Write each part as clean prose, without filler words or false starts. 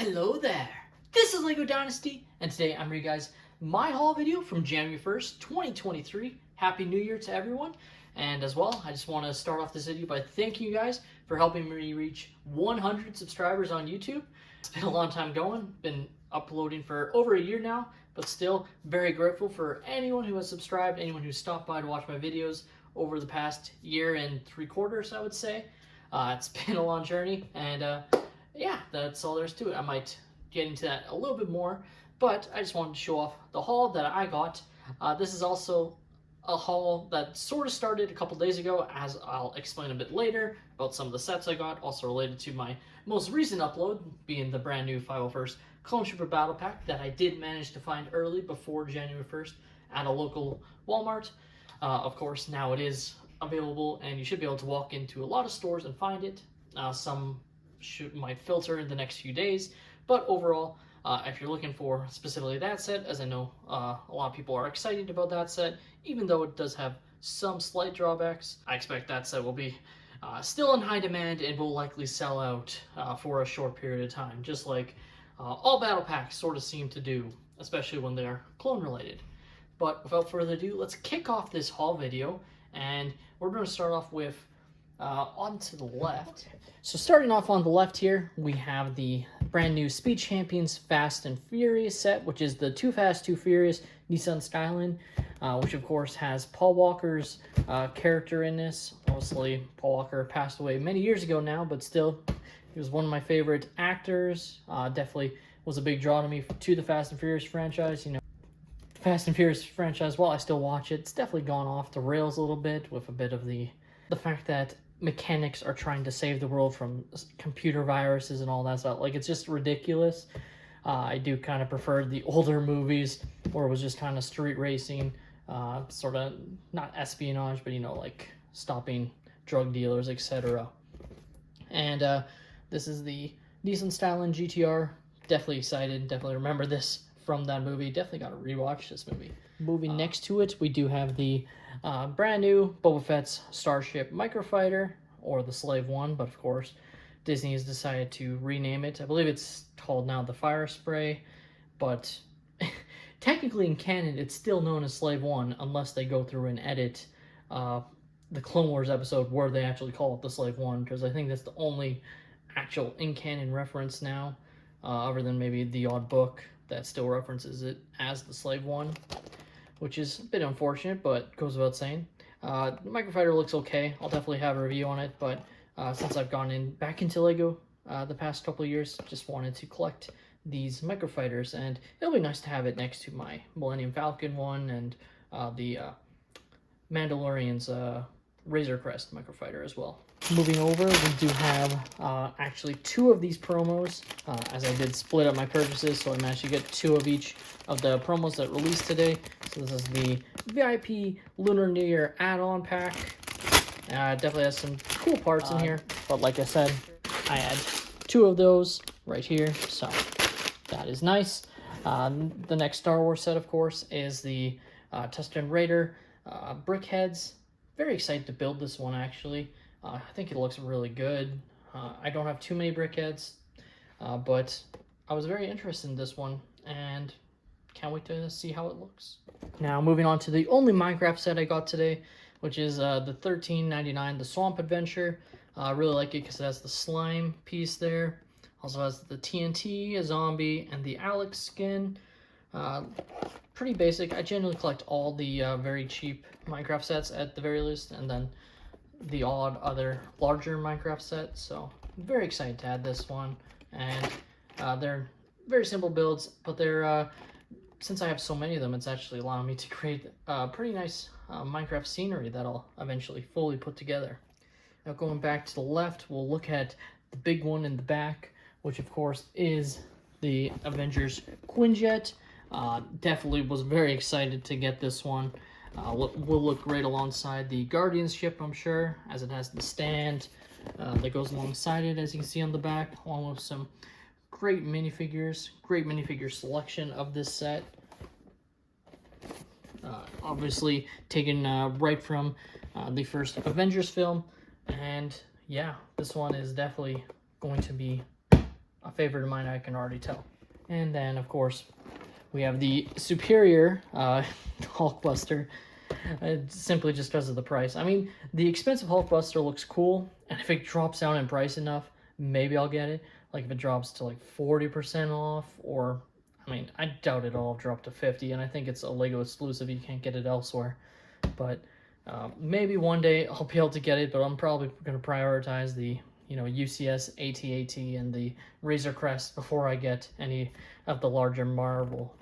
Hello there, this is LEGO Dynasty, and today I'm bringing you guys my haul video from January 1st, 2023. Happy New Year to everyone, and as well, I just want to start off this video by thanking you guys for helping me reach 100 subscribers on YouTube. It's been a long time going, been uploading for over a year now, but still very grateful for anyone who has subscribed, anyone who stopped by to watch my videos over the past year and 3/4, I would say. It's been a long journey, and yeah, that's all there is to it. I might get into that a little bit more, but I just wanted to show off the haul that I got. This is also a haul that sort of started a couple days ago, as I'll explain a bit later about some of the sets I got, also related to my most recent upload, being the brand new 501st Clone Trooper Battle Pack that I did manage to find early before January 1st at a local Walmart. Of course, now it is available, and you should be able to walk into a lot of stores and find it. Some might filter in the next few days, but overall, if you're looking for specifically that set, as I know a lot of people are excited about that set, even though it does have some slight drawbacks, I expect that set will be still in high demand and will likely sell out for a short period of time, just like all battle packs sort of seem to do, especially when they're clone related. But without further ado, let's kick off this haul video, and we're going to start off with onto the left. So starting off on the left here, we have the brand new Speed Champions Fast and Furious set, which is the Too Fast, Too Furious Nissan Skyline, which of course has Paul Walker's character in this. Obviously, Paul Walker passed away many years ago now, but still, he was one of my favorite actors. Definitely was a big draw to me to the Fast and Furious franchise. You know, Fast and Furious franchise, while I still watch it, it's definitely gone off the rails a little bit with a bit of the fact that mechanics are trying to save the world from computer viruses and all that stuff. Like, it's just ridiculous. I do kind of prefer the older movies where it was just kind of street racing, sort of not espionage, but you know, like stopping drug dealers, etc. And this is the Nissan Skyline GTR. Definitely excited. Definitely remember this from that movie. Definitely got to rewatch this movie. Moving next to it, we do have the brand new Boba Fett's Starship Microfighter, or the Slave One, but of course Disney has decided to rename it. I believe it's called now the Fire Spray, but technically in canon it's still known as Slave One, unless they go through and edit the Clone Wars episode where they actually call it the Slave One, because I think that's the only actual in-canon reference now, other than maybe the odd book that still references it as the Slave One, which is a bit unfortunate, but goes without saying. The Microfighter looks okay. I'll definitely have a review on it, but since I've gone back into LEGO the past couple of years, just wanted to collect these Microfighters, and it'll be nice to have it next to my Millennium Falcon one and the Mandalorian's Razor Crest Microfighter as well. Moving over, we do have actually two of these promos, as I did split up my purchases, so I managed to get two of each of the promos that released today. So this is the VIP Lunar New Year add-on pack. Definitely has some cool parts in here, but like I said, I had two of those right here, so that is nice. The next Star Wars set, of course, is the Tusken Raider Brickheads. Very excited to build this one, actually. I think it looks really good. I don't have too many brickheads, but I was very interested in this one, and can't wait to see how it looks. Now, moving on to the only Minecraft set I got today, which is the $13.99, the Swamp Adventure. I really like it because it has the slime piece there. Also has the TNT, a zombie, and the Alex skin. Pretty basic. I generally collect all the very cheap Minecraft sets at the very least, and then the odd other larger Minecraft set. So I'm very excited to add this one, and they're very simple builds, but they're since I have so many of them, it's actually allowing me to create pretty nice Minecraft scenery that I'll eventually fully put together. Now, going back to the left, we'll look at the big one in the back, which of course is the Avengers Quinjet. Definitely was very excited to get this one. Will look great alongside the Guardians ship, I'm sure, as it has the stand that goes alongside it, as you can see on the back, along with some great minifigures. Great minifigure selection of this set. Obviously taken right from the first Avengers film, and yeah, this one is definitely going to be a favorite of mine, I can already tell. And then, of course, we have the superior Hulkbuster, simply just because of the price. I mean, the expensive Hulkbuster looks cool, and if it drops down in price enough, maybe I'll get it. Like if it drops to like 40% off, or I mean, I doubt it'll drop to 50, and I think it's a Lego exclusive. You can't get it elsewhere. But maybe one day I'll be able to get it, but I'm probably going to prioritize the UCS, AT-AT, and the Razor Crest before I get any of the larger Marvel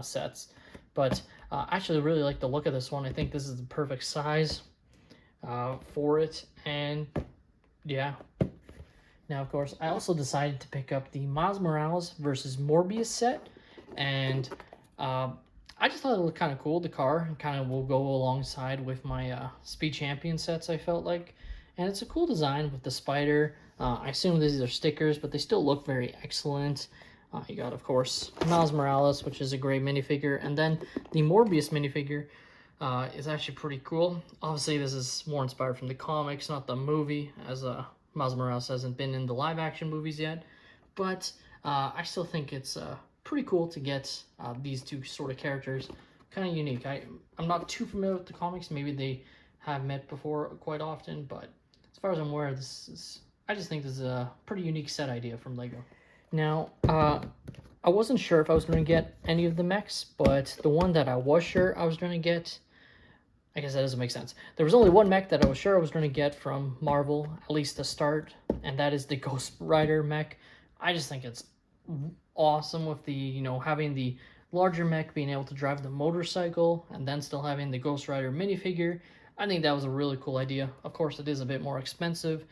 sets. But I actually really like the look of this one. I think this is the perfect size for it, and yeah. Now, of course, I also decided to pick up the Miles Morales versus Morbius set, and I just thought it looked kind of cool. The car kind of will go alongside with my Speed Champion sets, I felt like. And it's a cool design with the spider. I assume these are stickers, but they still look very excellent. You got, of course, Miles Morales, which is a great minifigure. And then the Morbius minifigure is actually pretty cool. Obviously, this is more inspired from the comics, not the movie, as Miles Morales hasn't been in the live-action movies yet. But I still think it's pretty cool to get these two sort of characters. Kind of unique. I'm not too familiar with the comics. Maybe they have met before quite often, but as far as I'm aware, I just think this is a pretty unique set idea from Lego. Now, I wasn't sure if I was going to get any of the mechs, but the one that I was sure I was going to get, I guess that doesn't make sense. There was only one mech that I was sure I was going to get from Marvel, at least to start, and that is the Ghost Rider mech. I just think it's awesome with the, having the larger mech being able to drive the motorcycle and then still having the Ghost Rider minifigure. I think that was a really cool idea. Of course, it is a bit more expensive,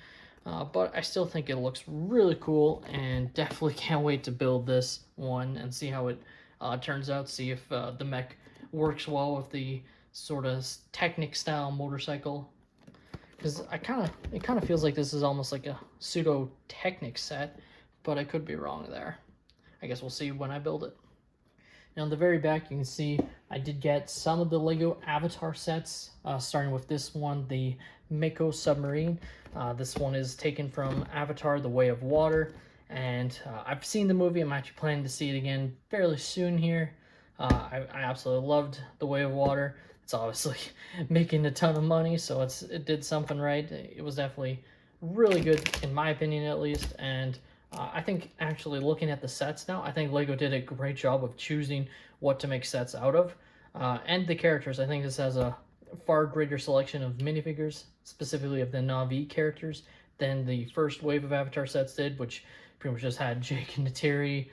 but I still think it looks really cool, and definitely can't wait to build this one and see how it turns out, see if the mech works well with the sort of Technic style motorcycle. Because it kind of feels like this is almost like a pseudo Technic set, but I could be wrong there. I guess we'll see when I build it. Now, on the very back, you can see I did get some of the Lego Avatar sets, starting with this one, the Mako Submarine. This one is taken from Avatar, The Way of Water, and I've seen the movie. I'm actually planning to see it again fairly soon here. I absolutely loved The Way of Water. It's obviously making a ton of money, so it did something right. It was definitely really good, in my opinion at least, and I think actually looking at the sets now, I think Lego did a great job of choosing what to make sets out of. And the characters, I think this has a far greater selection of minifigures, specifically of the Na'vi characters, than the first wave of Avatar sets did, which pretty much just had Jake and Neytiri.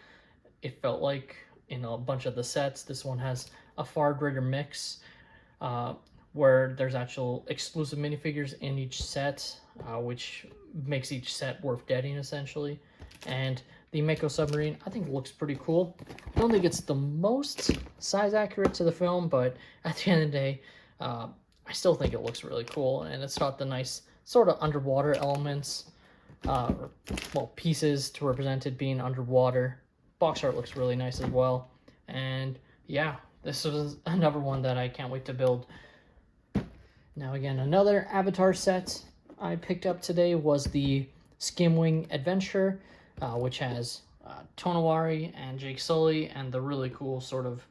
It felt like in a bunch of the sets, this one has a far greater mix, where there's actual exclusive minifigures in each set, which makes each set worth getting, essentially. And the Mako Submarine, I think, looks pretty cool. I don't think it's the most size accurate to the film, but at the end of the day, I still think it looks really cool, and it's got the nice sort of underwater elements, pieces to represent it being underwater. Box art looks really nice as well, and yeah, this is another one that I can't wait to build. Now again, another Avatar set I picked up today was the Skimwing Adventure, which has Tonawari and Jake Sully, and the really cool sort of,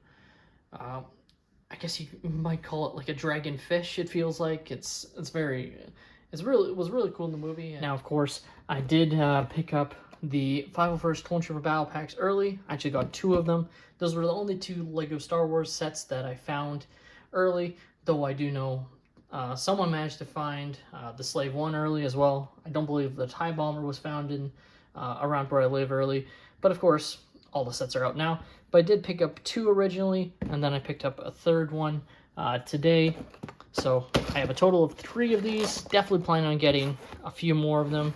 I guess you might call it like a dragon fish. It feels like it was really cool in the movie. Now, of course, I did pick up the 501st Clone Trooper Battle Packs early. I actually got 2 of them. Those were the only 2 Lego Star Wars sets that I found early, though I do know someone managed to find the Slave 1 early as well. I don't believe the TIE Bomber was found in around where I live early, but of course, all the sets are out now. But I did pick up 2 originally, and then I picked up a 3rd one today. So I have a total of 3 of these. Definitely planning on getting a few more of them.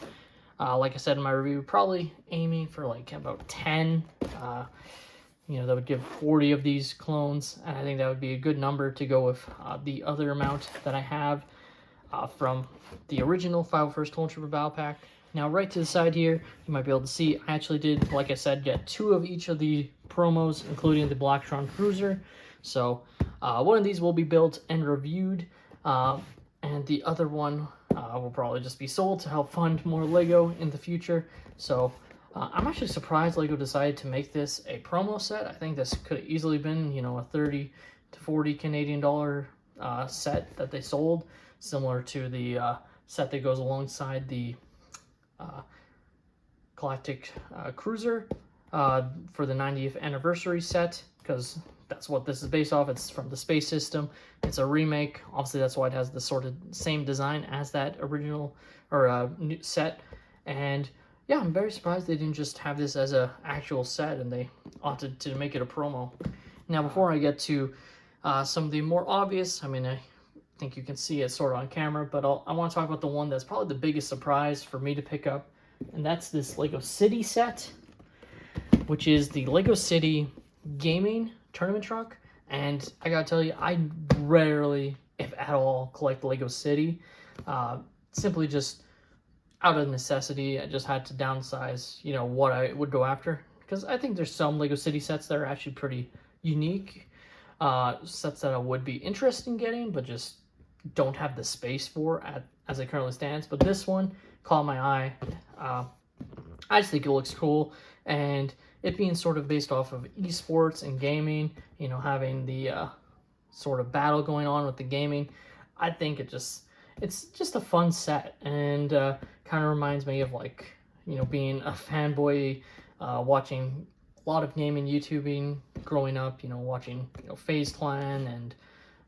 Like I said in my review, probably aiming for like about 10. That would give 40 of these clones, and I think that would be a good number to go with the other amount that I have from the original 501st Clone Trooper Battle Pack. Now, right to the side here, you might be able to see, I actually did, like I said, get 2 of each of the promos, including the Blacktron Cruiser. So, one of these will be built and reviewed, and the other one will probably just be sold to help fund more Lego in the future. So, I'm actually surprised Lego decided to make this a promo set. I think this could have easily been, you know, a 30 to 40 Canadian dollar set that they sold, similar to the set that goes alongside the Galactic Cruiser for the 90th anniversary set, because that's what this is based off. It's from the space system. It's a remake. Obviously, that's why it has the sort of same design as that original or new set. And yeah, I'm very surprised they didn't just have this as a actual set and they opted to make it a promo. Now, before I get to some of the more obvious, I mean, I think you can see it sort of on camera, but I want to talk about the one that's probably the biggest surprise for me to pick up, and that's this Lego City set, which is the Lego City gaming tournament truck. And I gotta tell you, I rarely, if at all, collect Lego City. Simply just out of necessity. I just had to downsize, you know, what I would go after, because I think there's some Lego City sets that are actually pretty unique, sets that I would be interested in getting, but just don't have the space for as it currently stands. But this one caught my eye. I just think it looks cool, and it being sort of based off of esports and gaming, you know, having the sort of battle going on with the gaming, I think it's just a fun set, and kind of reminds me of, like, you know, being a fanboy, watching a lot of gaming YouTubing growing up, you know, watching, you know, FaZe Clan, and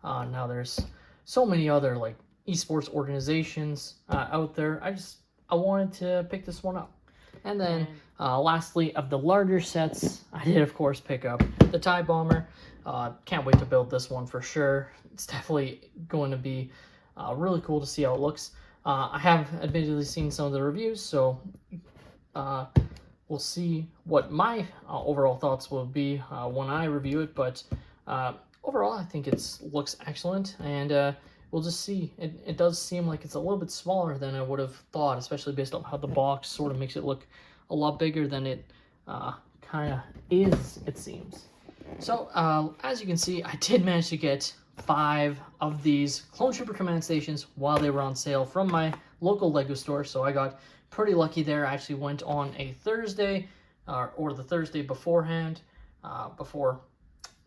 now there's so many other, like, esports organizations out there. I wanted to pick this one up. And then lastly, of the larger sets, I did of course pick up the TIE Bomber. Can't wait to build this one for sure. It's definitely going to be really cool to see how it looks. I have admittedly seen some of the reviews, so we'll see what my overall thoughts will be when I review it. But overall, I think it looks excellent, and we'll just see. It does seem like it's a little bit smaller than I would have thought, especially based on how the box sort of makes it look a lot bigger than it kind of is, it seems. So, as you can see, I did manage to get 5 of these Clone Trooper Command Stations while they were on sale from my local Lego store, so I got pretty lucky there. I actually went on a Thursday, or the Thursday beforehand, before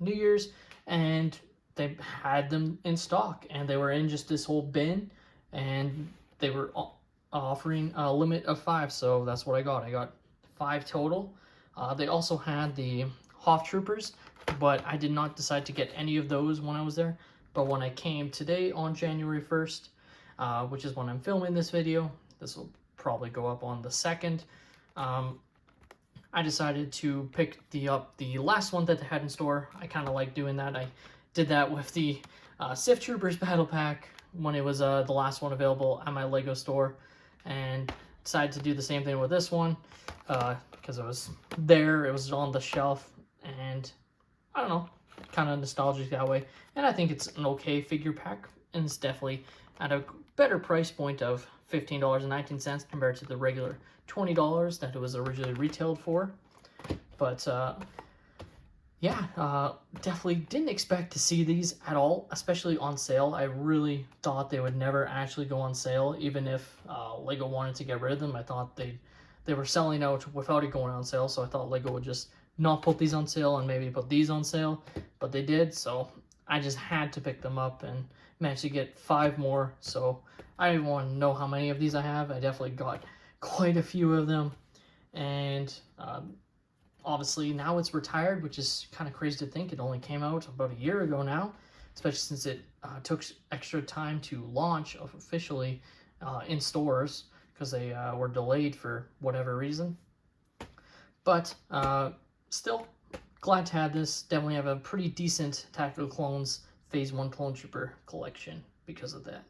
New Year's, and they had them in stock, and they were in just this whole bin, and they were offering a limit of 5, so that's what I got. I got 5 total. They also had the Hoth Troopers, but I did not decide to get any of those when I was there. But when I came today on January 1st, which is when I'm filming this video, this will probably go up on the 2nd, I decided to pick up the last one that they had in store. I kind of like doing that. I did that with the Sith Troopers Battle Pack when it was the last one available at my Lego store, and decided to do the same thing with this one because it was there, it was on the shelf, and I don't know, kind of nostalgic that way. And I think it's an okay figure pack, and it's definitely at a better price point of $15.19 compared to the regular $20 that it was originally retailed for. But yeah, definitely didn't expect to see these at all, especially on sale. I really thought they would never actually go on sale, even if Lego wanted to get rid of them. I thought they were selling out without it going on sale, so I thought Lego would just not put these on sale and maybe put these on sale, but they did, so I just had to pick them up and managed to get 5 more. So I don't even want to know how many of these I have. I definitely got quite a few of them, and obviously now it's retired, which is kind of crazy to think. It only came out about a year ago now, especially since it took extra time to launch officially in stores because they were delayed for whatever reason. But still, glad to have this. Definitely have a pretty decent Tactical Clones Phase 1 Clone Trooper collection because of that.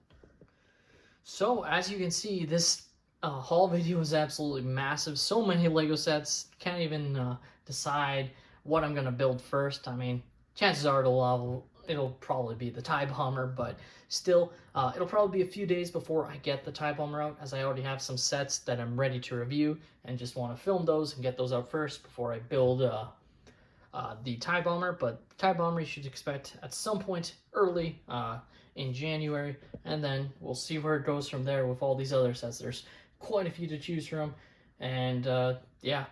So, as you can see, this haul video is absolutely massive. So many Lego sets. Can't even decide what I'm going to build first. I mean, chances are it'll probably be the TIE Bomber, but still, it'll probably be a few days before I get the TIE Bomber out, as I already have some sets that I'm ready to review and just want to film those and get those out first before I build the TIE Bomber. But TIE Bomber you should expect at some point early in January, and then we'll see where it goes from there with all these other sets. There's quite a few to choose from, And yeah,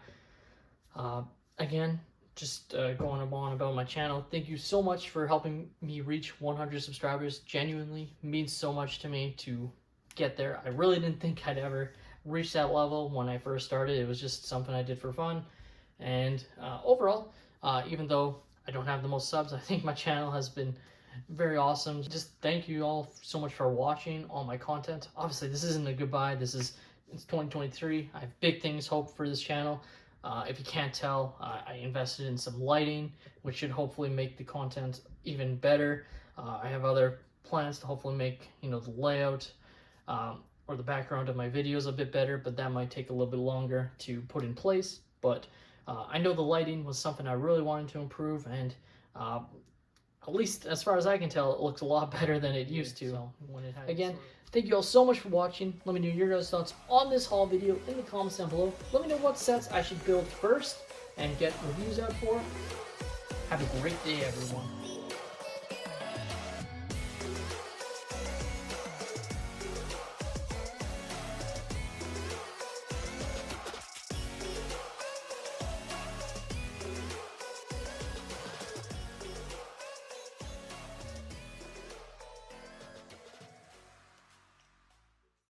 again, just going on about my channel. Thank you so much for helping me reach 100 subscribers. Genuinely means so much to me to get there. I really didn't think I'd ever reach that level when I first started. It was just something I did for fun. And overall, even though I don't have the most subs, I think my channel has been very awesome. Just thank you all so much for watching all my content. Obviously, this isn't a goodbye. It's 2023. I have big things hoped for this channel. If you can't tell, I invested in some lighting, which should hopefully make the content even better. I have other plans to hopefully make, you know, the layout or the background of my videos a bit better, but that might take a little bit longer to put in place. But I know the lighting was something I really wanted to improve, and at least as far as I can tell, it looks a lot better than it used to. So, again, thank you all so much for watching. Let me know your guys' thoughts on this haul video in the comments down below. Let me know what sets I should build first and get reviews out for. Have a great day, everyone.